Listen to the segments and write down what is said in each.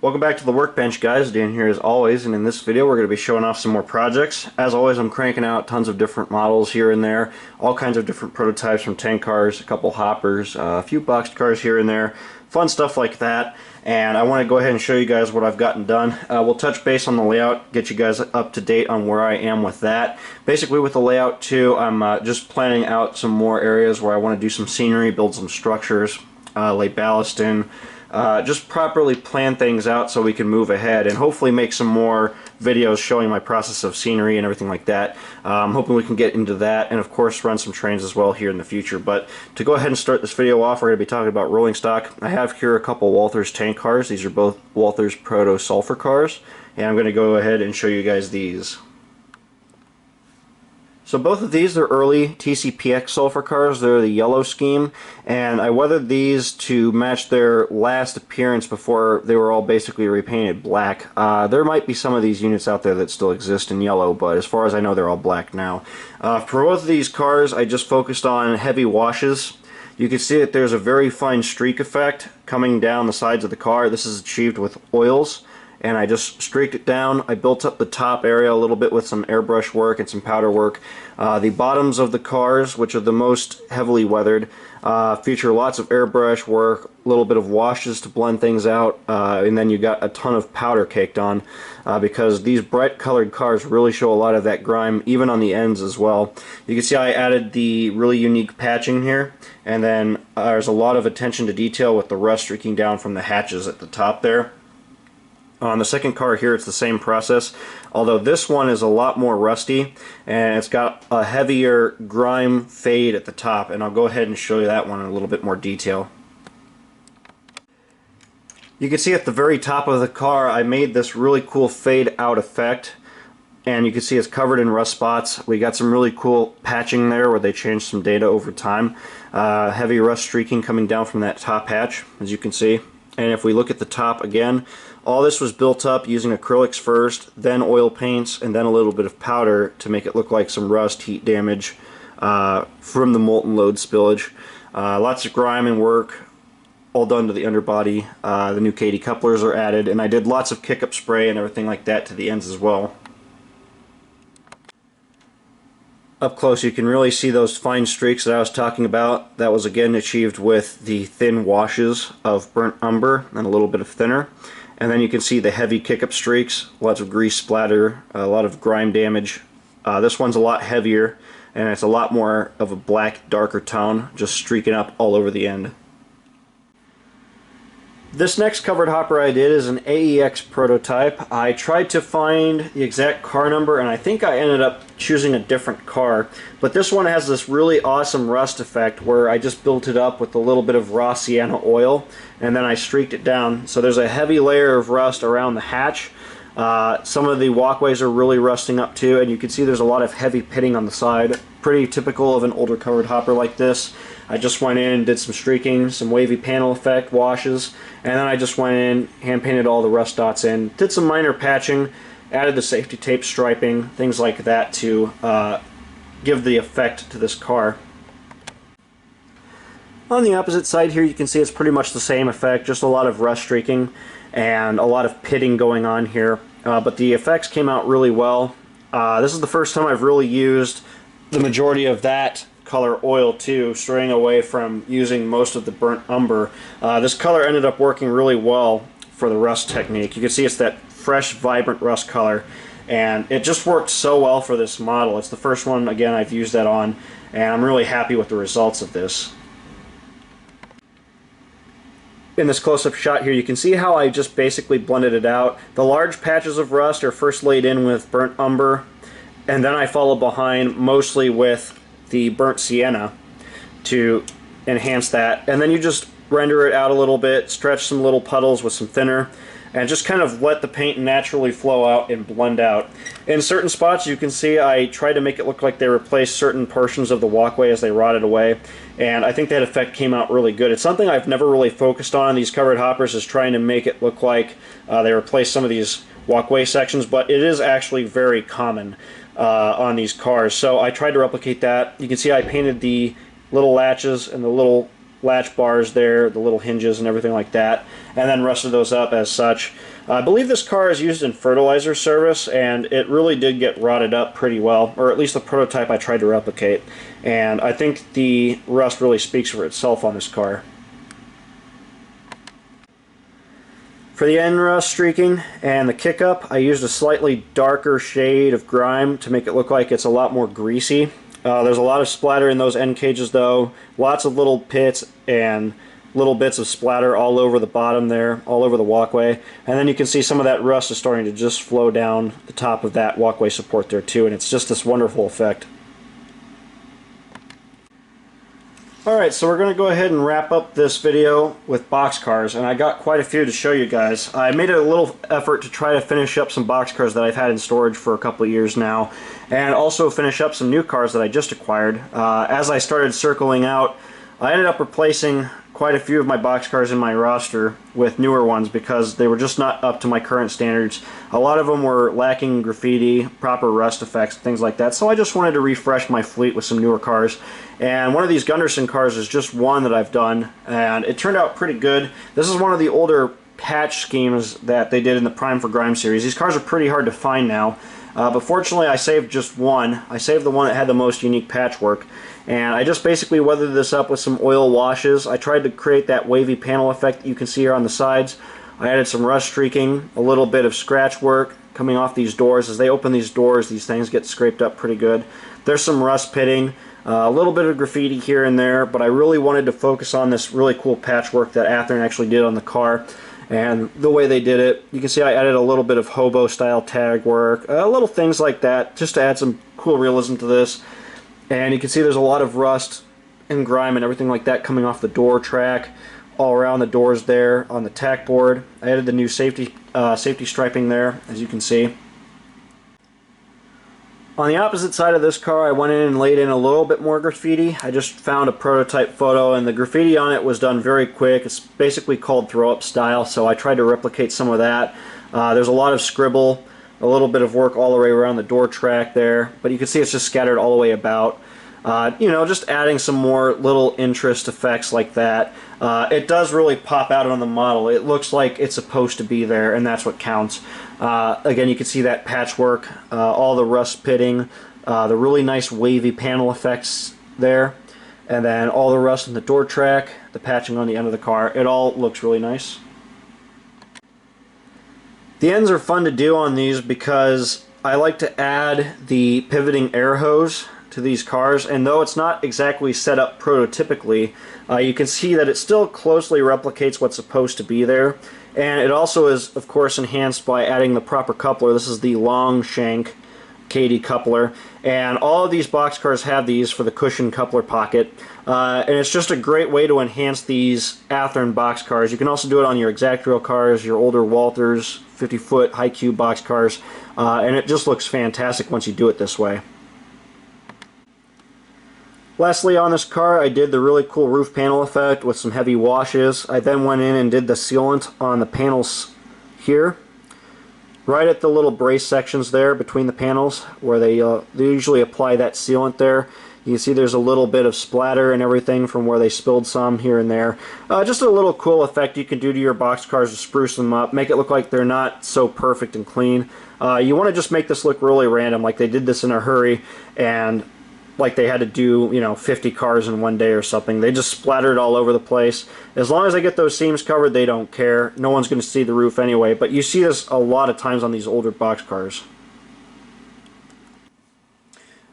Welcome back to the workbench, guys. Dan here as always, and in this video we're going to be showing off some more projects. As always, I'm cranking out tons of different models here and there, all kinds of different prototypes from tank cars, a couple hoppers, a few boxed cars here and there, fun stuff like that. And I want to go ahead and show you guys what I've gotten done. We'll touch base on the layout, get you guys up to date on where I am with that. Basically with the layout too, I'm just planning out some more areas where I want to do some scenery, build some structures, lay ballast in, just properly plan things out so we can move ahead and hopefully make some more videos showing my process of scenery and everything like that. I'm hoping we can get into that and of course run some trains as well here in the future. But to go ahead and start this video off, we're going to be talking about rolling stock. I have here a couple Walthers tank cars. These are both Walthers Proto Sulfur cars, and I'm going to go ahead and show you guys these. So both of these are early TCPX sulfur cars. They're the yellow scheme, and I weathered these to match their last appearance before they were all basically repainted black. There might be some of these units out there that still exist in yellow, but as far as I know they're all black now. For both of these cars I just focused on heavy washes. You can see that there's a very fine streak effect coming down the sides of the car. This is achieved with oils, and I just streaked it down. I built up the top area a little bit with some airbrush work and some powder work. The bottoms of the cars, which are the most heavily weathered, feature lots of airbrush work, a little bit of washes to blend things out, and then you got a ton of powder caked on because these bright colored cars really show a lot of that grime, even on the ends as well. You can see I added the really unique patching here, and then there's a lot of attention to detail with the rust streaking down from the hatches at the top there. On the second car here it's the same process, although this one is a lot more rusty and it's got a heavier grime fade at the top, and I'll go ahead and show you that one in a little bit more detail. You can see at the very top of the car I made this really cool fade out effect, and you can see it's covered in rust spots. We got some really cool patching there where they changed some data over time. Heavy rust streaking coming down from that top hatch, as you can see. And if we look at the top again, all this was built up using acrylics first, then oil paints, and then a little bit of powder to make it look like some rust heat damage from the molten load spillage. Lots of grime and work, all done to the underbody. The new KD couplers are added, and I did lots of kick-up spray and everything like that to the ends as well. Up close you can really see those fine streaks that I was talking about. That was again achieved with the thin washes of burnt umber and a little bit of thinner. And then you can see the heavy kick-up streaks, lots of grease splatter, a lot of grime damage. This one's a lot heavier, and it's a lot more of a black, darker tone, just streaking up all over the end. This next covered hopper I did is an AEX prototype. I tried to find the exact car number, and I think I ended up choosing a different car. But this one has this really awesome rust effect where I just built it up with a little bit of raw sienna oil, and then I streaked it down. So there's a heavy layer of rust around the hatch. Some of the walkways are really rusting up too, and you can see there's a lot of heavy pitting on the side. Pretty typical of an older covered hopper like this. I just went in and did some streaking, some wavy panel effect washes, and then I just went in, hand painted all the rust dots in, did some minor patching, added the safety tape striping, things like that to give the effect to this car. On the opposite side here you can see it's pretty much the same effect, just a lot of rust streaking and a lot of pitting going on here, but the effects came out really well. This is the first time I've really used the majority of that color oil too, straying away from using most of the burnt umber. This color ended up working really well for the rust technique. You can see it's that fresh, vibrant rust color, and it just worked so well for this model. It's the first one, again, I've used that on, and I'm really happy with the results of this. In this close-up shot here, you can see how I just basically blended it out. The large patches of rust are first laid in with burnt umber, and then I follow behind mostly with the burnt sienna to enhance that, and then you just render it out a little bit, stretch some little puddles with some thinner, and just kind of let the paint naturally flow out and blend out. In certain spots you can see I tried to make it look like they replaced certain portions of the walkway as they rotted away, and I think that effect came out really good. It's something I've never really focused on in these covered hoppers, is trying to make it look like they replaced some of these walkway sections, but it is actually very common on these cars, so I tried to replicate that. You can see I painted the little latches and the little latch bars there, the little hinges and everything like that, and then rusted those up as such. I believe this car is used in fertilizer service, and it really did get rotted up pretty well, or at least the prototype I tried to replicate. And I think the rust really speaks for itself on this car. For the end rust streaking and the kick-up, I used a slightly darker shade of grime to make it look like it's a lot more greasy. There's a lot of splatter in those end cages though, lots of little pits and little bits of splatter all over the bottom there, all over the walkway. And then you can see some of that rust is starting to just flow down the top of that walkway support there too, and it's just this wonderful effect. Alright, so we're going to go ahead and wrap up this video with Boxcars, and I got quite a few to show you guys. I made a little effort to try to finish up some Boxcars that I've had in storage for a couple of years now, and also finish up some new cars that I just acquired. As I started circling out, I ended up replacing quite a few of my Boxcars in my roster with newer ones because they were just not up to my current standards. A lot of them were lacking graffiti, proper rust effects, things like that, so I just wanted to refresh my fleet with some newer cars. And one of these Gunderson cars is just one that I've done, and it turned out pretty good. This is one of the older patch schemes that they did in the Prime for Grime series. These cars are pretty hard to find now, but fortunately I saved just one. I saved the one that had the most unique patchwork. And I just basically weathered this up with some oil washes. I tried to create that wavy panel effect that you can see here on the sides. I added some rust streaking, a little bit of scratch work coming off these doors. As they open these doors, these things get scraped up pretty good. There's some rust pitting, a little bit of graffiti here and there, but I really wanted to focus on this really cool patchwork that Athearn actually did on the car. And the way they did it, you can see I added a little bit of hobo style tag work, little things like that, just to add some cool realism to this. And you can see there's a lot of rust and grime and everything like that coming off the door track, all around the doors there on the tack board. I added the new safety striping there, as you can see. On the opposite side of this car, I went in and laid in a little bit more graffiti. I just found a prototype photo, and the graffiti on it was done very quick. It's basically called throw-up style, so I tried to replicate some of that. There's a lot of scribble, a little bit of work all the way around the door track there, but you can see it's just scattered all the way about. You know, just adding some more little interest effects like that. It does really pop out on the model. It looks like it's supposed to be there, and that's what counts. Again, you can see that patchwork, all the rust pitting, the really nice wavy panel effects there, and then all the rust in the door track, the patching on the end of the car. It all looks really nice. The ends are fun to do on these because I like to add the pivoting air hose to these cars, and though it's not exactly set up prototypically, you can see that it still closely replicates what's supposed to be there. And it also is, of course, enhanced by adding the proper coupler. This is the long shank KD coupler, and all of these Boxcars have these for the cushion coupler pocket, and it's just a great way to enhance these Athearn Boxcars. You can also do it on your exact rail cars, your older Walthers, 50-foot high cube Boxcars, and it just looks fantastic once you do it this way. Lastly, on this car, I did the really cool roof panel effect with some heavy washes. I then went in and did the sealant on the panels here, right at the little brace sections there between the panels where they usually apply that sealant there. You can see there's a little bit of splatter and everything from where they spilled some here and there. Just a little cool effect you can do to your Boxcars to spruce them up, make it look like they're not so perfect and clean. You want to just make this look really random, like they did this in a hurry and like they had to do, you know, 50 cars in one day or something. They just splattered all over the place. As long as they get those seams covered, they don't care. No one's going to see the roof anyway, but you see this a lot of times on these older Boxcars.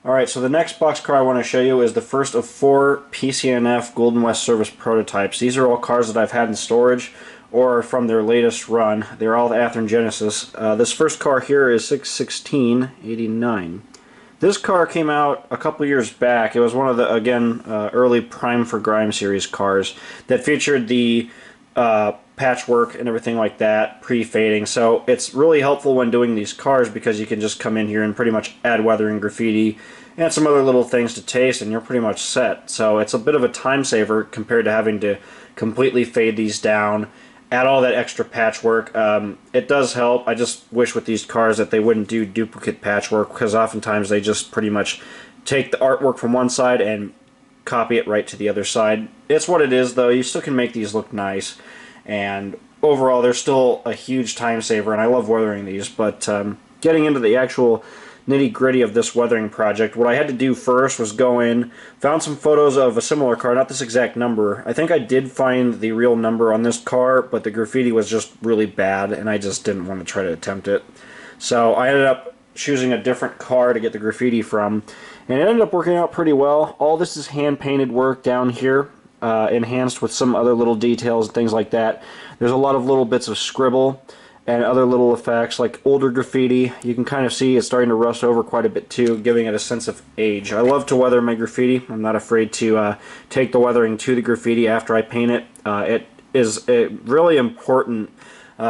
Alright, so the next Boxcar I want to show you is the first of 4 PCNF Golden West Service prototypes. These are all cars that I've had in storage or from their latest run. They're all the Athearn Genesis. This first car here is 6/16/89. This car came out a couple years back. It was one of the, again, early Prime for Grime series cars that featured the patchwork and everything like that, pre-fading. So it's really helpful when doing these cars because you can just come in here and pretty much add weathering, graffiti, and some other little things to taste, and you're pretty much set. So it's a bit of a time saver compared to having to completely fade these down, add all that extra patchwork. It does help. I just wish with these cars that they wouldn't do duplicate patchwork, because oftentimes they just pretty much take the artwork from one side and copy it right to the other side. It's what it is, though. You still can make these look nice, and overall they're still a huge time saver, and I love weathering these. But getting into the actual nitty-gritty of this weathering project, what I had to do first was go in, found some photos of a similar car, not this exact number. I think I did find the real number on this car, but the graffiti was just really bad, and I just didn't want to try to attempt it. So I ended up choosing a different car to get the graffiti from, and it ended up working out pretty well. All this is hand-painted work down here, enhanced with some other little details and things like that. There's a lot of little bits of scribble and other little effects like older graffiti. You can kind of see it's starting to rust over quite a bit too, giving it a sense of age. I love to weather my graffiti. I'm not afraid to take the weathering to the graffiti after I paint it. It is really important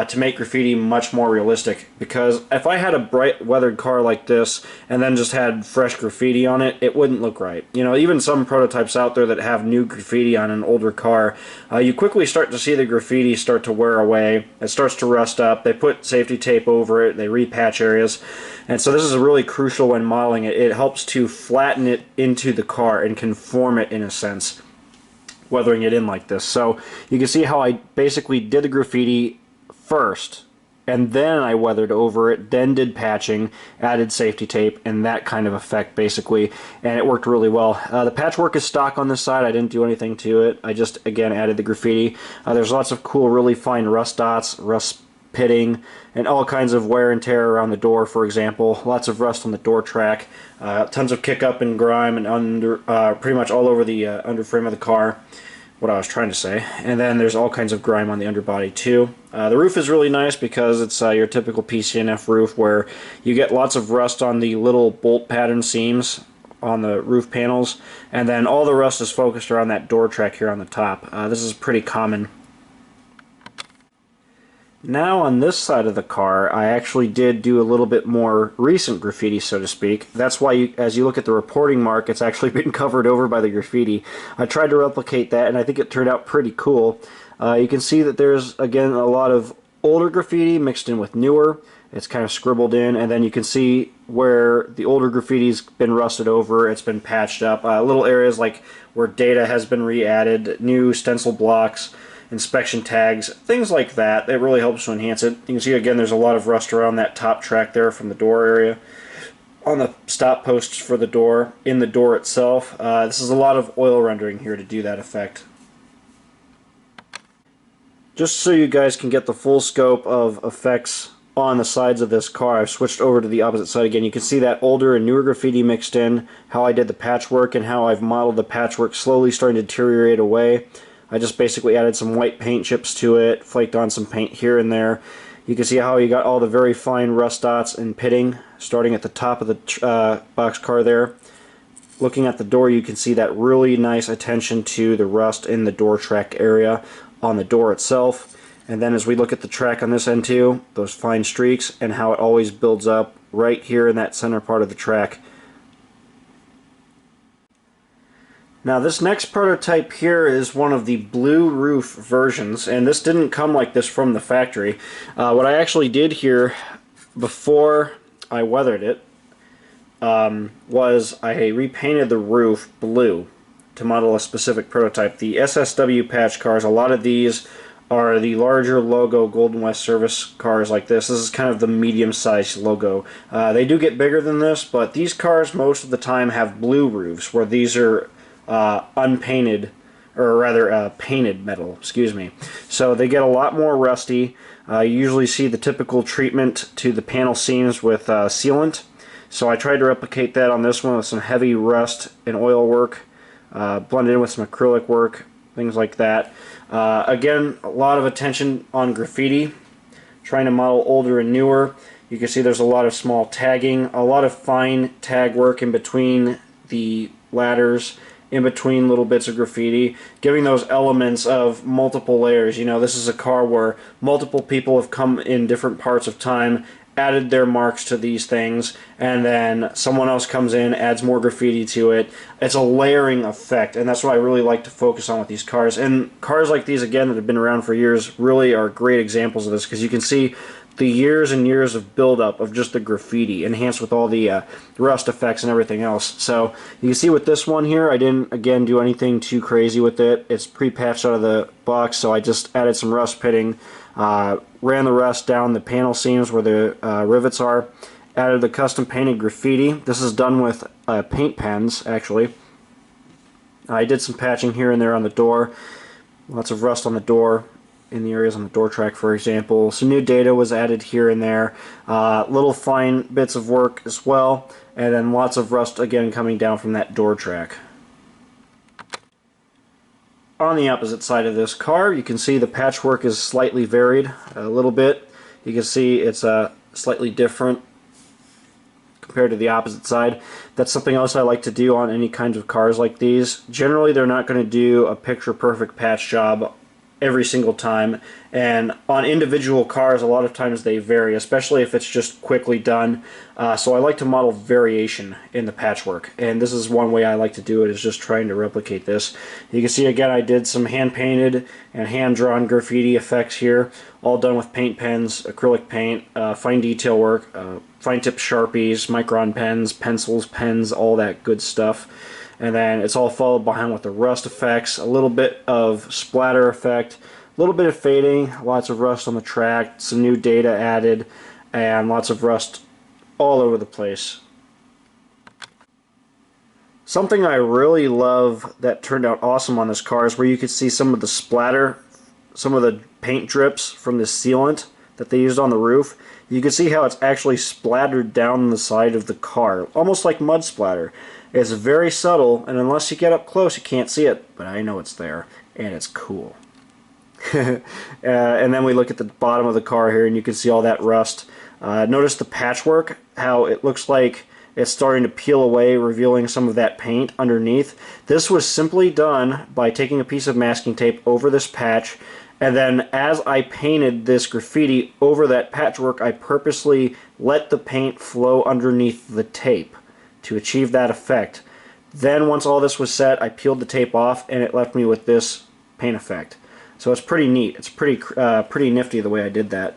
to make graffiti much more realistic, because if I had a bright weathered car like this and then just had fresh graffiti on it, it wouldn't look right. You know, even some prototypes out there that have new graffiti on an older car, you quickly start to see the graffiti start to wear away. It starts to rust up. They put safety tape over it. They repatch areas. And so this is really crucial when modeling it. It helps to flatten it into the car and conform it in a sense, weathering it in like this. So you can see how I basically did the graffiti first, and then I weathered over it, then did patching, added safety tape, and that kind of effect basically, and it worked really well. The patchwork is stock on this side. I didn't do anything to it. I just, again, added the graffiti. There's lots of cool, really fine rust dots, rust pitting, and all kinds of wear and tear around the door, for example. Lots of rust on the door track, tons of kick up and grime and under, pretty much all over the underframe of the car. What I was trying to say. And then there's all kinds of grime on the underbody too. The roof is really nice because it's your typical PCNF roof where you get lots of rust on the little bolt pattern seams on the roof panels, and then all the rust is focused around that door track here on the top. This is pretty common. Now on this side of the car, I actually did do a little bit more recent graffiti, so to speak. That's why, as you look at the reporting mark, it's actually been covered over by the graffiti. I tried to replicate that, and I think it turned out pretty cool. You can see that there's, again, a lot of older graffiti mixed in with newer. It's kind of scribbled in, and then you can see where the older graffiti's been rusted over, it's been patched up. Little areas like where data has been re-added, new stencil blocks, inspection tags, things like that. It really helps to enhance it. You can see again there's a lot of rust around that top track there from the door area. On the stop posts for the door, in the door itself, this is a lot of oil rendering here to do that effect. Just so you guys can get the full scope of effects on the sides of this car, I've switched over to the opposite side again. You can see that older and newer graffiti mixed in, how I did the patchwork and how I've modeled the patchwork slowly starting to deteriorate away. I just basically added some white paint chips to it, flaked on some paint here and there. You can see how you got all the very fine rust dots and pitting starting at the top of the box car there. Looking at the door, you can see that really nice attention to the rust in the door track area on the door itself. And then as we look at the track on this end too, those fine streaks and how it always builds up right here in that center part of the track. Now this next prototype here is one of the blue roof versions, and this didn't come like this from the factory. What I actually did here before I weathered it was I repainted the roof blue to model a specific prototype. The SSW patch cars, a lot of these are the larger logo Golden West service cars like this. This is kind of the medium-sized logo. They do get bigger than this, but these cars most of the time have blue roofs, where these are unpainted, or rather painted metal, excuse me. So they get a lot more rusty. You usually see the typical treatment to the panel seams with sealant. So I tried to replicate that on this one with some heavy rust and oil work, blended in with some acrylic work, things like that. Again, a lot of attention on graffiti, trying to model older and newer. You can see there's a lot of small tagging, a lot of fine tag work in between the ladders, in between little bits of graffiti, giving those elements of multiple layers. You know, this is a car where multiple people have come in different parts of time, added their marks to these things, and then someone else comes in, adds more graffiti to it. It's a layering effect, and that's what I really like to focus on with these cars. And cars like these, again, that have been around for years, really are great examples of this, because you can see the years and years of buildup of just the graffiti, enhanced with all the rust effects and everything else. So you can see with this one here, I didn't, again, do anything too crazy with it. It's pre-patched out of the box, so I just added some rust pitting, ran the rust down the panel seams where the rivets are, added the custom painted graffiti. This is done with paint pens, actually. I did some patching here and there on the door. Lots of rust on the door, in the areas on the door track, for example. Some new data was added here and there. Little fine bits of work as well. And then lots of rust again coming down from that door track. On the opposite side of this car, you can see the patchwork is slightly varied a little bit. You can see it's slightly different compared to the opposite side. That's something else I like to do on any kinds of cars like these. Generally, they're not going to do a picture-perfect patch job every single time, and on individual cars a lot of times they vary, especially if it's just quickly done. So I like to model variation in the patchwork, and this is one way I like to do it, is just trying to replicate this. You can see again I did some hand painted and hand drawn graffiti effects here, all done with paint pens, acrylic paint, fine detail work, fine tip Sharpies, micron pens, pencils, pens, all that good stuff. And then it's all followed behind with the rust effects, a little bit of splatter effect, a little bit of fading, lots of rust on the track, some new data added, and lots of rust all over the place. Something I really love that turned out awesome on this car is where you could see some of the splatter, some of the paint drips from the sealant that they used on the roof. You can see how it's actually splattered down the side of the car, almost like mud splatter. It's very subtle, and unless you get up close, you can't see it, but I know it's there, and it's cool. And then we look at the bottom of the car here, and you can see all that rust. Notice the patchwork, how it looks like it's starting to peel away, revealing some of that paint underneath. This was simply done by taking a piece of masking tape over this patch, and then as I painted this graffiti over that patchwork, I purposely let the paint flow underneath the tape to achieve that effect. Then once all this was set, I peeled the tape off and it left me with this paint effect. So it's pretty neat. It's pretty nifty the way I did that.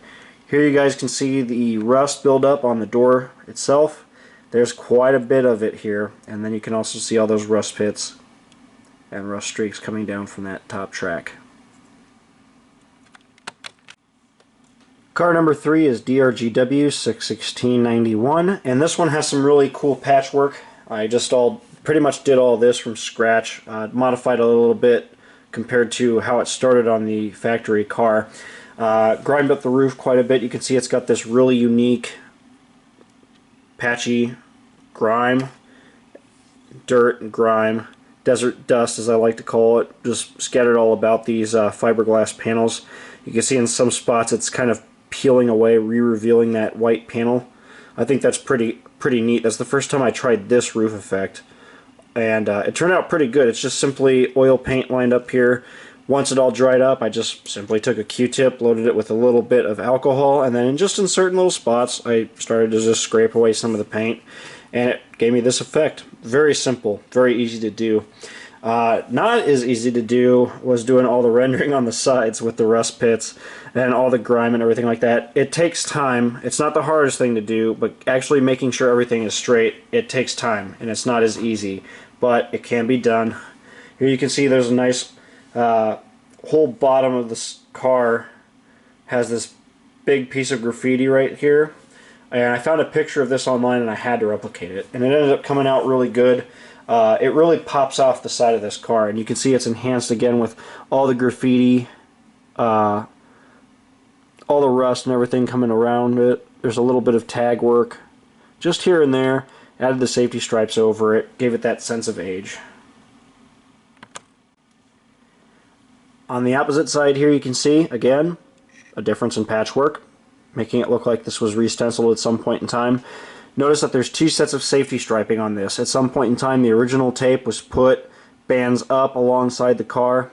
Here you guys can see the rust build up on the door itself. There's quite a bit of it here, and then you can also see all those rust pits and rust streaks coming down from that top track. Car number 3 is DRGW 61691, and this one has some really cool patchwork. I just pretty much did all this from scratch, modified a little bit compared to how it started on the factory car. Grimed up the roof quite a bit. You can see it's got this really unique patchy grime, dirt and grime, desert dust as I like to call it, just scattered all about these fiberglass panels. You can see in some spots it's kind of peeling away, re-revealing that white panel. I think that's pretty neat. That's the first time I tried this roof effect, and it turned out pretty good. It's just simply oil paint lined up here. Once it all dried up, I just simply took a Q-tip, loaded it with a little bit of alcohol, and then just in certain little spots I started to just scrape away some of the paint, and it gave me this effect. Very simple, very easy to do. Not as easy to do was doing all the rendering on the sides with the rust pits and all the grime and everything like that. It takes time. It's not the hardest thing to do, but actually making sure everything is straight, it takes time, and it's not as easy, but it can be done. Here you can see there's a nice whole bottom of this car has this big piece of graffiti right here, and I found a picture of this online and I had to replicate it, and it ended up coming out really good. It really pops off the side of this car, and you can see it's enhanced again with all the graffiti, all the rust and everything coming around it. There's a little bit of tag work just here and there. Added the safety stripes over it, gave it that sense of age. On the opposite side here you can see, again, a difference in patchwork, making it look like this was re-stenciled at some point in time. Notice that there's two sets of safety striping on this. At some point in time the original tape was put bands up alongside the car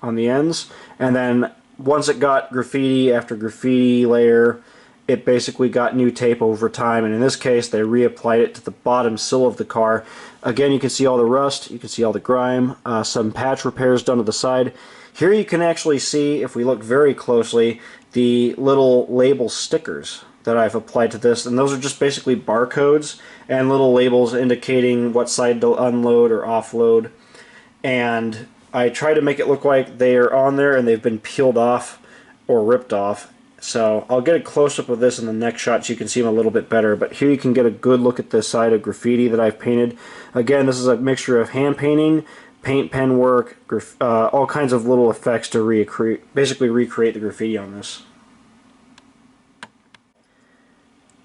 on the ends, and then once it got graffiti after graffiti layer it basically got new tape over time, and in this case they reapplied it to the bottom sill of the car. Again, you can see all the rust, you can see all the grime, some patch repairs done to the side. Here you can actually see, if we look very closely, the little label stickers that I've applied to this, and those are just basically barcodes and little labels indicating what side to unload or offload. And I try to make it look like they are on there and they've been peeled off or ripped off. So I'll get a close-up of this in the next shot so you can see them a little bit better. But here you can get a good look at the side of graffiti that I've painted. Again, this is a mixture of hand painting, paint pen work, all kinds of little effects to basically recreate the graffiti on this.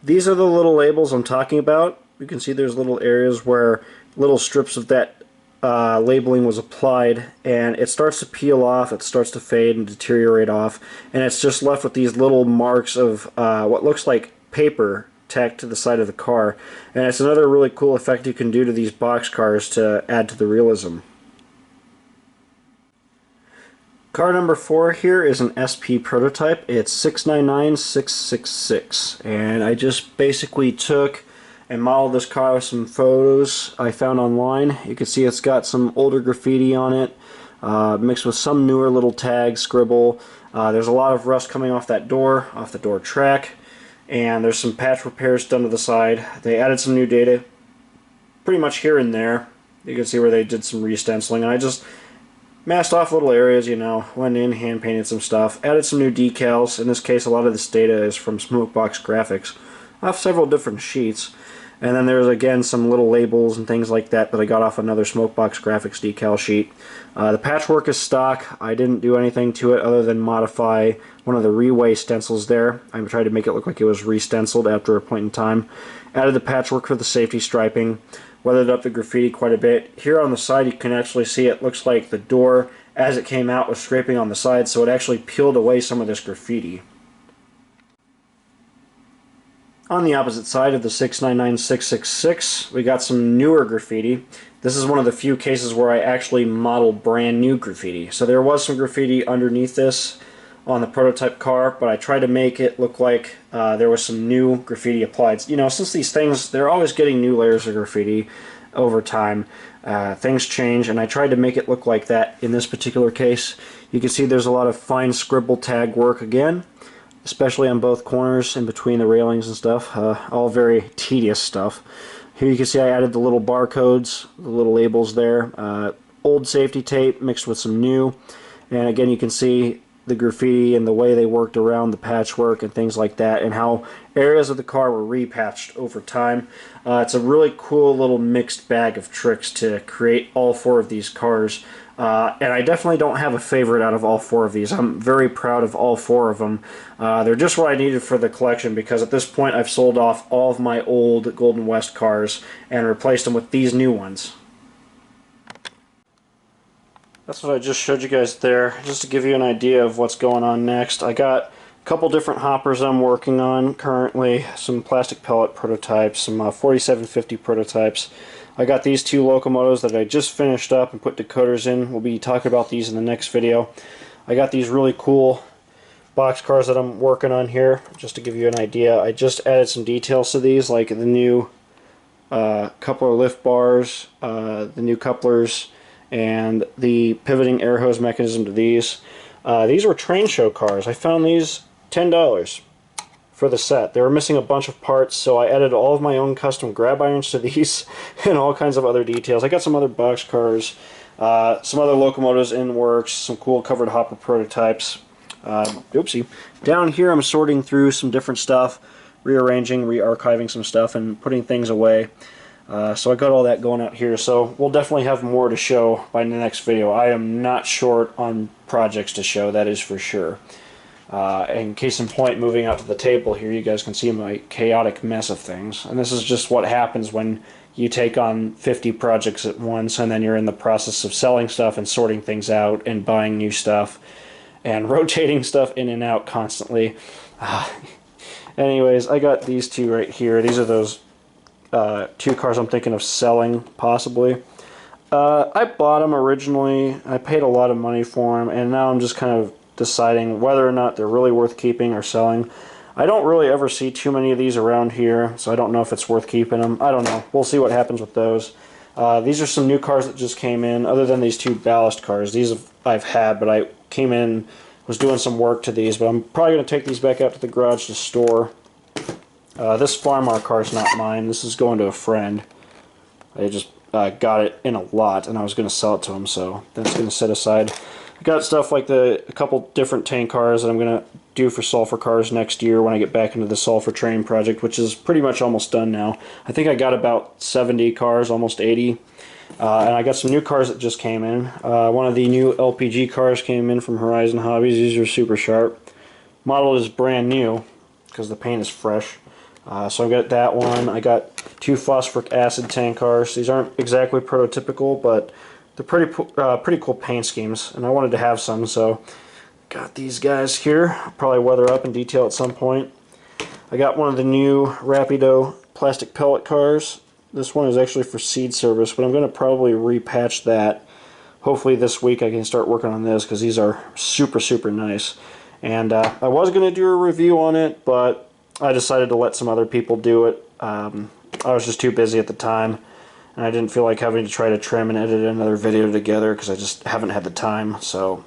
These are the little labels I'm talking about. You can see there's little areas where little strips of that labeling was applied, and it starts to peel off, it starts to fade and deteriorate off, and it's just left with these little marks of what looks like paper tacked to the side of the car. And it's another really cool effect you can do to these box cars to add to the realism. Car number 4 here is an SP prototype. It's 699666, and I just basically took and modeled this car with some photos I found online. You can see it's got some older graffiti on it, mixed with some newer little tags, scribble. There's a lot of rust coming off the door track, and there's some patch repairs done to the side. They added some new data pretty much here and there. You can see where they did some re-stenciling, and I just masked off little areas, you know, went in, hand painted some stuff, added some new decals. In this case, a lot of this data is from Smokebox Graphics off several different sheets. And then there's again some little labels and things like that that I got off another Smokebox Graphics decal sheet. The patchwork is stock. I didn't do anything to it other than modify one of the reway stencils there. I tried to make it look like it was re-stenciled after a point in time. Added the patchwork for the safety striping. Weathered up the graffiti quite a bit. Here on the side you can actually see it looks like the door as it came out was scraping on the side, so it actually peeled away some of this graffiti. On the opposite side of the 699666, we got some newer graffiti. This is one of the few cases where I actually modeled brand new graffiti. So there was some graffiti underneath this on the prototype car, but I tried to make it look like there was some new graffiti applied. You know, since these things, they're always getting new layers of graffiti over time. Things change, and I tried to make it look like that in this particular case. You can see there's a lot of fine scribble tag work again, especially on both corners in between the railings and stuff. All very tedious stuff. Here you can see I added the little barcodes, the little labels there. Old safety tape mixed with some new. And again, you can see the graffiti and the way they worked around the patchwork and things like that, and how areas of the car were repatched over time. It's a really cool little mixed bag of tricks to create all 4 of these cars. And I definitely don't have a favorite out of all 4 of these. I'm very proud of all 4 of them. They're just what I needed for the collection, because at this point I've sold off all of my old Golden West cars and replaced them with these new ones. That's what I just showed you guys there, just to give you an idea of what's going on next. I got a couple different hoppers I'm working on currently, some plastic pellet prototypes, some 4750 prototypes. I got these 2 locomotives that I just finished up and put decoders in. We'll be talking about these in the next video. I got these really cool box cars that I'm working on here, just to give you an idea. I just added some details to these, like the new coupler lift bars, the new couplers, and the pivoting air hose mechanism to these. These were train show cars. I found these $10 for the set. They were missing a bunch of parts, so I added all of my own custom grab irons to these and all kinds of other details. I got some other box cars, some other locomotives in works, some cool covered hopper prototypes. Oopsie. Down here I'm sorting through some different stuff, rearranging, re-archiving some stuff, and putting things away. So I got all that going out here, so we'll definitely have more to show by the next video. I am not short on projects to show, that is for sure. And case in point, moving out to the table here, you guys can see my chaotic mess of things. And this is just what happens when you take on 50 projects at once, and then you're in the process of selling stuff and sorting things out and buying new stuff and rotating stuff in and out constantly. Anyways, I got these 2 right here. These are those 2 cars I'm thinking of selling, possibly. I bought them originally. I paid a lot of money for them, and now I'm just kind of deciding whether or not they're really worth keeping or selling. I don't really ever see too many of these around here, so I don't know if it's worth keeping them. I don't know. We'll see what happens with those. These are some new cars that just came in, other than these two ballast cars. These I've had, but I came in, was doing some work to these, but I'm probably going to take these back out to the garage to store. This Farmar car is not mine. This is going to a friend. I just got it in a lot, and I was going to sell it to him, so that's going to set aside. I got stuff like a couple different tank cars that I'm going to do for sulfur cars next year when I get back into the sulfur training project, which is pretty much almost done now. I think I got about 70 cars, almost 80. And I got some new cars that just came in. One of the new LPG cars came in from Horizon Hobbies. These are super sharp. Model is brand new because the paint is fresh. So I got that one. I got two phosphoric acid tank cars. These aren't exactly prototypical, but they're pretty cool paint schemes, and I wanted to have some, so got these guys here. I'll probably weather up in detail at some point. I got one of the new Rapido plastic pellet cars. This one is actually for seed service, but I'm going to probably repatch that. Hopefully this week I can start working on this, because these are super, super nice. And I was going to do a review on it, but I decided to let some other people do it. I was just too busy at the time, and I didn't feel like having to try to trim and edit another video together because I just haven't had the time. So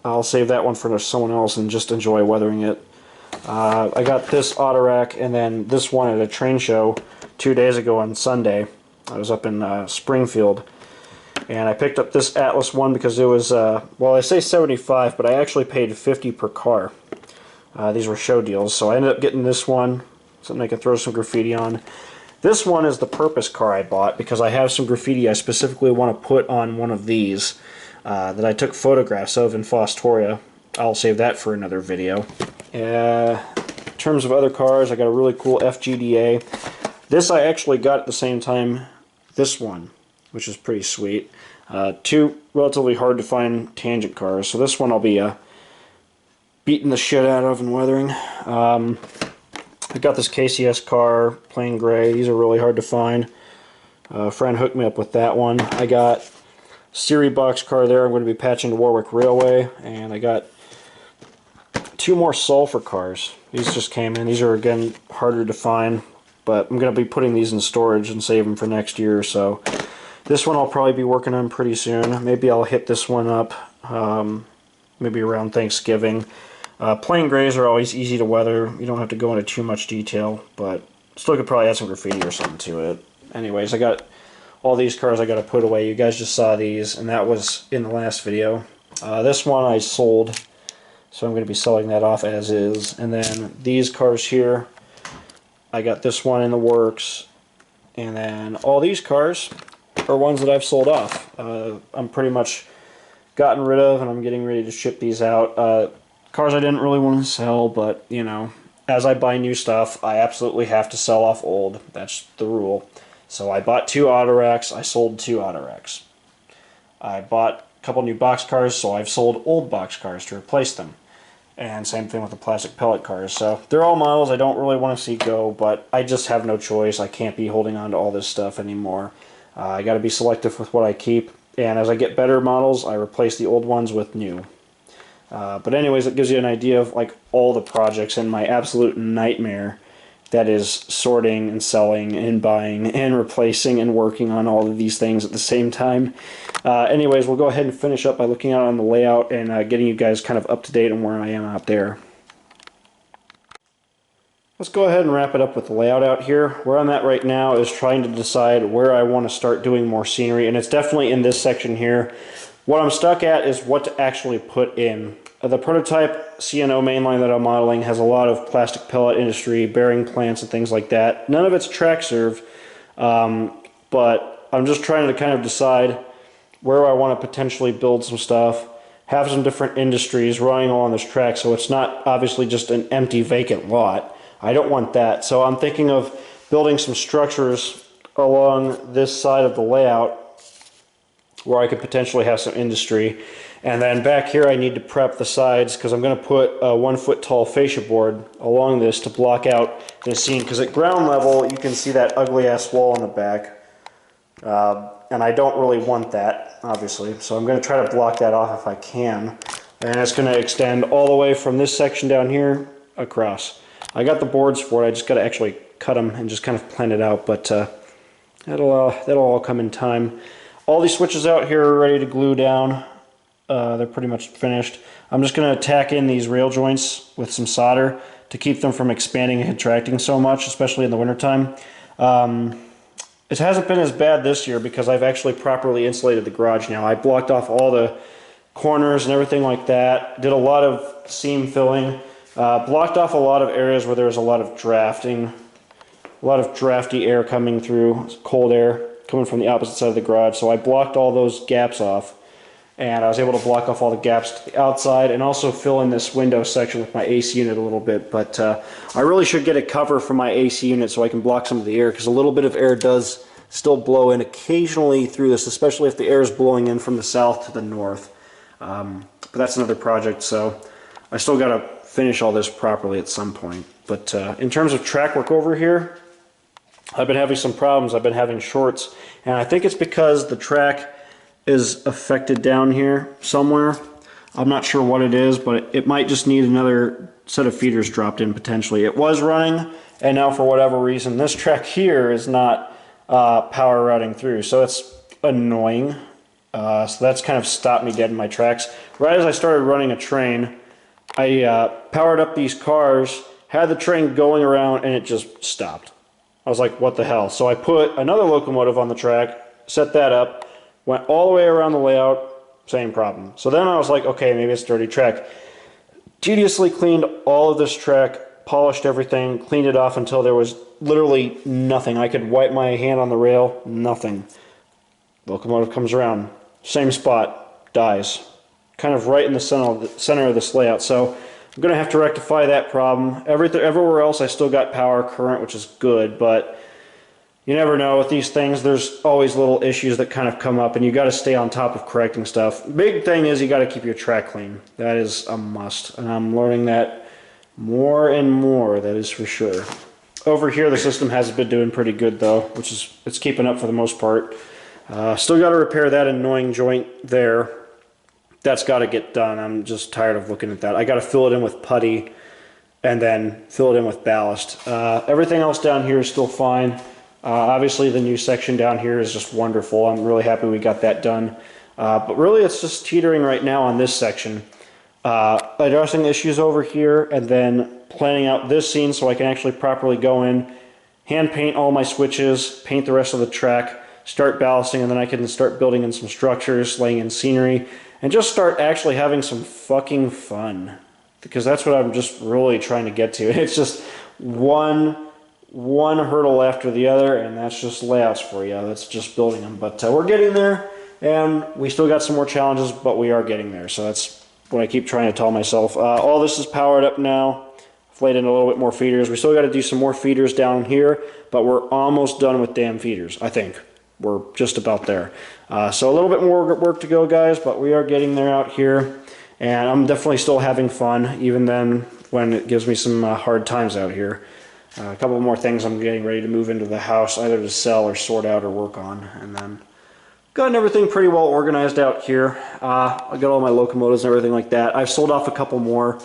I'll save that one for someone else and just enjoy weathering it. I got this auto rack and then this one at a train show 2 days ago on Sunday. I was up in Springfield, and I picked up this Atlas one because it was, well, I say 75, but I actually paid 50 per car. These were show deals, so I ended up getting this one, something I could throw some graffiti on. This one is the purpose car I bought because I have some graffiti I specifically want to put on one of these that I took photographs of in Fostoria. I'll save that for another video. In terms of other cars, I got a really cool FGDA. This I actually got at the same time this one, which is pretty sweet. Two relatively hard to find tangent cars, so this one I'll be beating the shit out of and weathering. I got this KCS car, plain gray. These are really hard to find. A friend hooked me up with that one. I got Siri Boxcar there. I'm going to be patching to Warwick Railway. And I got two more sulfur cars. These just came in. These are, again, harder to find, but I'm going to be putting these in storage and save them for next year or so. This one I'll probably be working on pretty soon. Maybe I'll hit this one up maybe around Thanksgiving. Plain grays are always easy to weather. You don't have to go into too much detail, but still could probably add some graffiti or something to it. Anyways, I got all these cars I got to put away. You guys just saw these, and that was in the last video. This one I sold, so I'm going to be selling that off as is. And then these cars here, I got this one in the works. And then all these cars are ones that I've sold off. I'm pretty much gotten rid of, and I'm getting ready to ship these out. Cars I didn't really want to sell, but, you know, as I buy new stuff, I absolutely have to sell off old. That's the rule. So I bought two auto racks, I sold two auto racks. I bought a couple new boxcars, so I've sold old boxcars to replace them. And same thing with the plastic pellet cars. So they're all models I don't really want to see go, but I just have no choice. I can't be holding on to all this stuff anymore. I got to be selective with what I keep, and as I get better models, I replace the old ones with new. But anyways, it gives you an idea of like all the projects and my absolute nightmare that is sorting and selling and buying and replacing and working on all of these things at the same time. Anyways, we'll go ahead and finish up by looking out on the layout and getting you guys kind of up to date on where I am out there. Let's go ahead and wrap it up with the layout out here. Where I'm at right now is trying to decide where I want to start doing more scenery, and it's definitely in this section here. What I'm stuck at is what to actually put in. The prototype CNO mainline that I'm modeling has a lot of plastic pellet industry, bearing plants and things like that. None of it's track serve, but I'm just trying to kind of decide where I want to potentially build some stuff, have some different industries running along this track so it's not obviously just an empty vacant lot. I don't want that. So I'm thinking of building some structures along this side of the layout where I could potentially have some industry. And then back here I need to prep the sides because I'm going to put a 1 foot tall fascia board along this to block out the scene, because at ground level you can see that ugly ass wall in the back, and I don't really want that, obviously, so I'm going to try to block that off if I can. And it's going to extend all the way from this section down here across. I got the boards for it. I just got to actually cut them and just kind of plan it out, but that'll all come in time. All these switches out here are ready to glue down. They're pretty much finished. I'm just going to tack in these rail joints with some solder to keep them from expanding and contracting so much, especially in the wintertime. It hasn't been as bad this year because I've actually properly insulated the garage now. I blocked off all the corners and everything like that. Did a lot of seam filling. Blocked off a lot of areas where there was a lot of drafting. A lot of drafty air coming through, cold air coming from the opposite side of the garage. So I blocked all those gaps off. And I was able to block off all the gaps to the outside and also fill in this window section with my AC unit a little bit. But I really should get a cover for my AC unit so I can block some of the air, because a little bit of air does still blow in occasionally through this, especially if the air is blowing in from the south to the north. But that's another project, so I still got to finish all this properly at some point. But in terms of track work over here, I've been having some problems. I've been having shorts, and I think it's because the track is affected down here somewhere. I'm not sure what it is, but it might just need another set of feeders dropped in potentially. It was running, and now for whatever reason this track here is not power routing through, so it's annoying. So that's kind of stopped me dead in my tracks. Right as I started running a train, I powered up these cars, had the train going around, and it just stopped. I was like, what the hell? So I put another locomotive on the track, set that up, went all the way around the layout, same problem. So then I was like, okay, maybe it's a dirty track. Tediously cleaned all of this track, polished everything, cleaned it off until there was literally nothing. I could wipe my hand on the rail, nothing. Locomotive comes around, same spot, dies. Kind of right in the center of this layout. So I'm going to have to rectify that problem. Everywhere else I still got power current, which is good, but you never know with these things. There's always little issues that kind of come up, and you got to stay on top of correcting stuff. Big thing is you got to keep your track clean. That is a must, and I'm learning that more and more, that is for sure. Over here the system has been doing pretty good though, which is, it's keeping up for the most part. Still got to repair that annoying joint there. That's got to get done. I'm just tired of looking at that. I got to fill it in with putty and then fill it in with ballast. Everything else down here is still fine. Obviously the new section down here is just wonderful. I'm really happy we got that done. But really it's just teetering right now on this section. Addressing issues over here and then planning out this scene so I can actually properly go in, hand paint all my switches, paint the rest of the track, start ballasting, and then I can start building in some structures, laying in scenery, and just start actually having some fucking fun. Because that's what I'm just really trying to get to. It's just one hurdle after the other, and that's just layouts for you. That's just building them. But we're getting there, and we still got some more challenges, but we are getting there. So that's what I keep trying to tell myself. All this is powered up now. I've laid in a little bit more feeders. We still got to do some more feeders down here, but we're almost done with damn feeders, I think. We're just about there. So a little bit more work to go, guys, but we are getting there out here. And I'm definitely still having fun, even then when it gives me some hard times out here. A couple more things I'm getting ready to move into the house, either to sell or sort out or work on. And then gotten everything pretty well organized out here. I got all my locomotives and everything like that. I've sold off a couple more.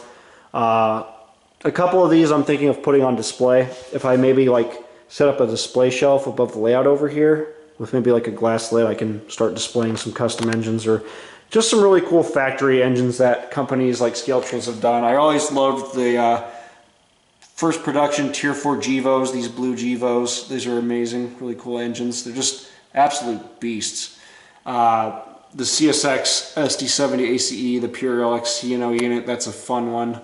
A couple of these I'm thinking of putting on display. If I maybe like set up a display shelf above the layout over here with maybe like a glass lid, I can start displaying some custom engines or just some really cool factory engines that companies like Scale Trains have done. I always loved the first production Tier 4 Gevos, these blue Gevos. These are amazing, really cool engines. They're just absolute beasts. The CSX SD70 ACE, the Pure LX C&O unit, that's a fun one.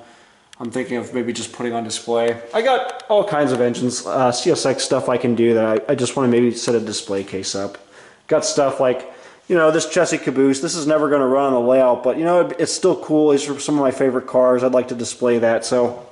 I'm thinking of maybe just putting on display. I got all kinds of engines, CSX stuff I can do that I just want to maybe set a display case up. Got stuff like, you know, this Chessie Caboose. This is never going to run on the layout, but you know, it's still cool. These are some of my favorite cars. I'd like to display that. So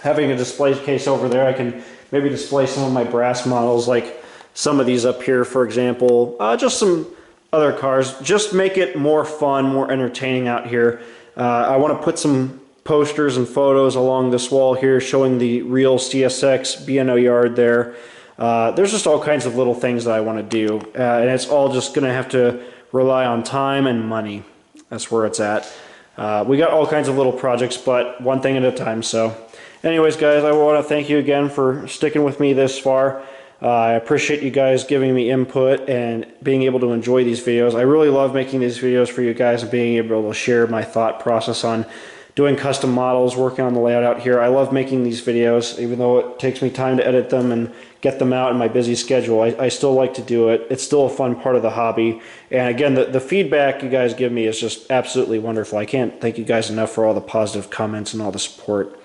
having a display case over there, I can maybe display some of my brass models, like some of these up here, for example. Just some other cars. Just make it more fun, more entertaining out here. I want to put some posters and photos along this wall here showing the real CSX B&O yard there. There's just all kinds of little things that I want to do, and it's all just going to have to rely on time and money. That's where it's at. We got all kinds of little projects, but one thing at a time. So anyways, guys, I want to thank you again for sticking with me this far. I appreciate you guys giving me input and being able to enjoy these videos. I really love making these videos for you guys and being able to share my thought process on doing custom models, working on the layout out here. I love making these videos, even though it takes me time to edit them and get them out in my busy schedule. I still like to do it. It's still a fun part of the hobby. And again, the feedback you guys give me is just absolutely wonderful. I can't thank you guys enough for all the positive comments and all the support.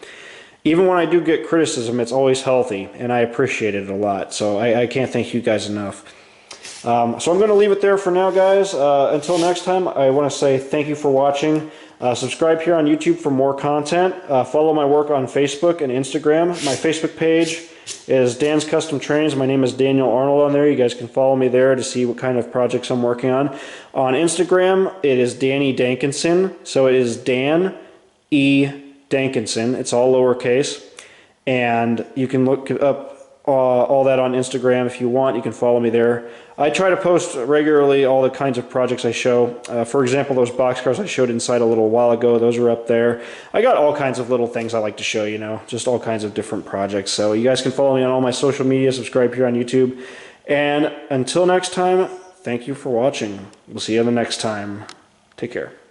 Even when I do get criticism, it's always healthy, and I appreciate it a lot. So I can't thank you guys enough. So I'm going to leave it there for now, guys. Until next time, I want to say thank you for watching. Subscribe here on YouTube for more content. Follow my work on Facebook and Instagram. My Facebook page is Dan's Custom Trains. My name is Daniel Arnold on there. You guys can follow me there to see what kind of projects I'm working on. On Instagram, it is Danny Dankinson. So it is Dan E. Dankinson. It's all lowercase. And you can look up all that on Instagram if you want. You can follow me there. I try to post regularly all the kinds of projects I show. For example, those boxcars I showed inside a little while ago, those are up there. I got all kinds of little things I like to show, you know, just all kinds of different projects. So you guys can follow me on all my social media, subscribe here on YouTube. And until next time, thank you for watching. We'll see you the next time. Take care.